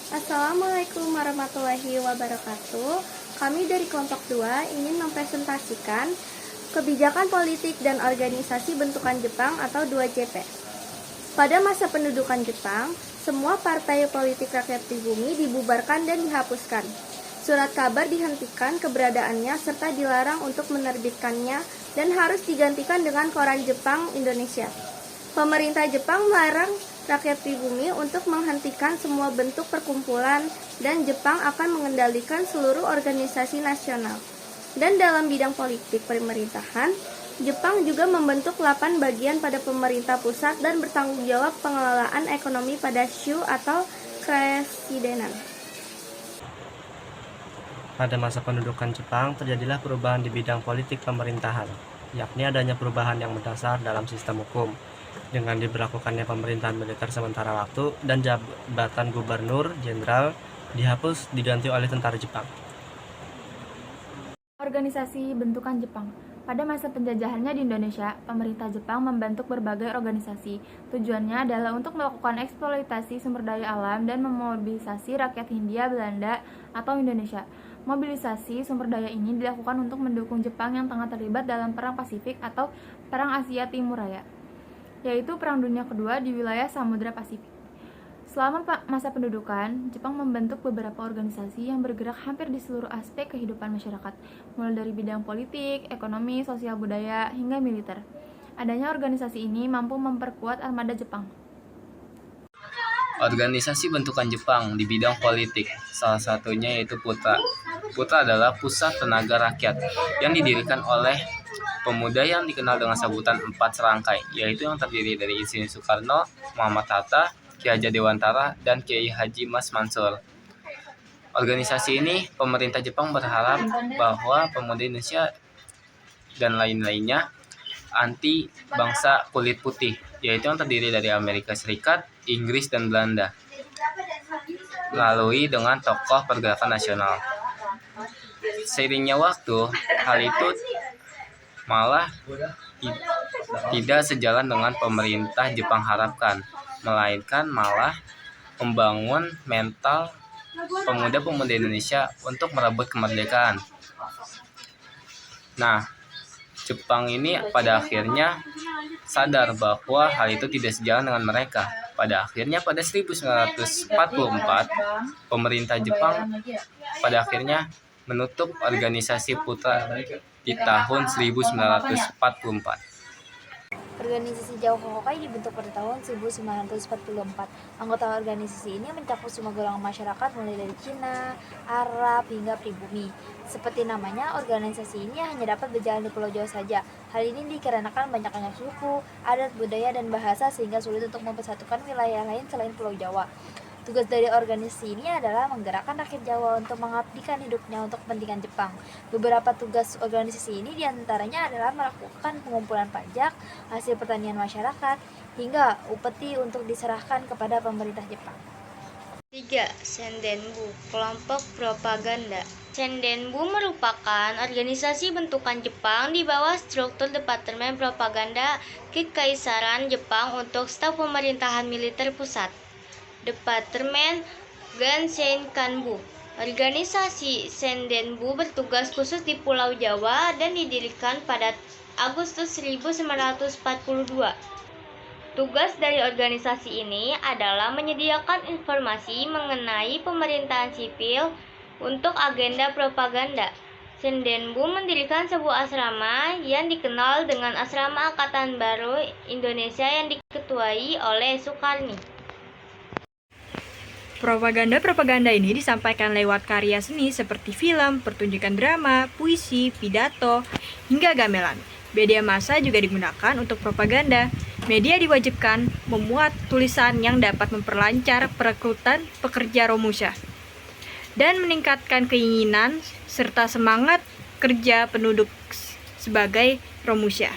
Assalamualaikum warahmatullahi wabarakatuh. Kami dari kelompok 2 ingin mempresentasikan kebijakan politik dan organisasi bentukan Jepang atau 2JP. Pada masa pendudukan Jepang, semua partai politik rakyat pribumi dibubarkan dan dihapuskan. Surat kabar dihentikan keberadaannya serta dilarang untuk menerbitkannya dan harus digantikan dengan koran Jepang Indonesia. Pemerintah Jepang melarang rakyat pribumi untuk menghentikan semua bentuk perkumpulan dan Jepang akan mengendalikan seluruh organisasi nasional. Dan dalam bidang politik pemerintahan, Jepang juga membentuk 8 bagian pada pemerintah pusat dan bertanggung jawab pengelolaan ekonomi pada Shu atau Kepresidenan. Pada masa pendudukan Jepang, terjadilah perubahan di bidang politik pemerintahan, yakni adanya perubahan yang mendasar dalam sistem hukum, dengan diberlakukannya pemerintahan militer sementara waktu dan jabatan gubernur jenderal dihapus diganti oleh tentara Jepang. Organisasi bentukan Jepang. Pada masa penjajahannya di Indonesia, pemerintah Jepang membentuk berbagai organisasi. Tujuannya adalah untuk melakukan eksploitasi sumber daya alam dan memobilisasi rakyat Hindia Belanda atau Indonesia. Mobilisasi sumber daya ini dilakukan untuk mendukung Jepang yang tengah terlibat dalam Perang Pasifik atau Perang Asia Timur Raya, yaitu Perang Dunia Kedua di wilayah Samudra Pasifik. Selama masa pendudukan, Jepang membentuk beberapa organisasi yang bergerak hampir di seluruh aspek kehidupan masyarakat, mulai dari bidang politik, ekonomi, sosial budaya, hingga militer. Adanya organisasi ini mampu memperkuat armada Jepang. Organisasi bentukan Jepang di bidang politik, salah satunya yaitu PUTRA. PUTRA adalah Pusat Tenaga Rakyat yang didirikan oleh pemuda yang dikenal dengan sebutan 4 serangkai, yaitu yang terdiri dari Insinyur Soekarno, Muhammad Hatta, Ki Hajar Dewantara, dan Kiai Haji Mas Mansur. Organisasi ini, pemerintah Jepang berharap bahwa pemuda Indonesia dan lain-lainnya anti bangsa kulit putih, yaitu yang terdiri dari Amerika Serikat, Inggris, dan Belanda, melalui dengan tokoh pergerakan nasional. Seiringnya waktu, hal itu malah tidak sejalan dengan pemerintah Jepang harapkan, melainkan malah membangun mental pemuda-pemuda Indonesia untuk merebut kemerdekaan. Nah, Jepang ini pada akhirnya sadar bahwa hal itu tidak sejalan dengan mereka. Pada akhirnya pada 1944, pemerintah Jepang pada akhirnya menutup organisasi PUTRA di tahun 1944. Organisasi Jauh Hokai dibentuk pada tahun 1944. Anggota organisasi ini mencakup semua golongan masyarakat mulai dari Cina, Arab, hingga pribumi. Seperti namanya, organisasi ini hanya dapat berjalan di Pulau Jawa saja. Hal ini dikarenakan banyaknya suku, adat, budaya, dan bahasa sehingga sulit untuk mempersatukan wilayah lain selain Pulau Jawa. Tugas dari organisasi ini adalah menggerakkan rakyat Jawa untuk mengabdikan hidupnya untuk kepentingan Jepang. Beberapa tugas organisasi ini diantaranya adalah melakukan pengumpulan pajak, hasil pertanian masyarakat, hingga upeti untuk diserahkan kepada pemerintah Jepang. 3. Sendenbu, kelompok propaganda. Sendenbu merupakan organisasi bentukan Jepang di bawah struktur Departemen Propaganda Kekaisaran Jepang untuk staf pemerintahan militer pusat. Departemen Ganseinkanbu. Organisasi Sendenbu bertugas khusus di Pulau Jawa dan didirikan pada Agustus 1942. Tugas dari organisasi ini adalah menyediakan informasi mengenai pemerintahan sipil untuk agenda propaganda. Sendenbu mendirikan sebuah asrama yang dikenal dengan Asrama Angkatan Baru Indonesia yang diketuai oleh Soekarni. Propaganda ini disampaikan lewat karya seni seperti film, pertunjukan drama, puisi, pidato, hingga gamelan. Media massa juga digunakan untuk propaganda. Media diwajibkan memuat tulisan yang dapat memperlancar perekrutan pekerja Romusha dan meningkatkan keinginan serta semangat kerja penduduk sebagai Romusha.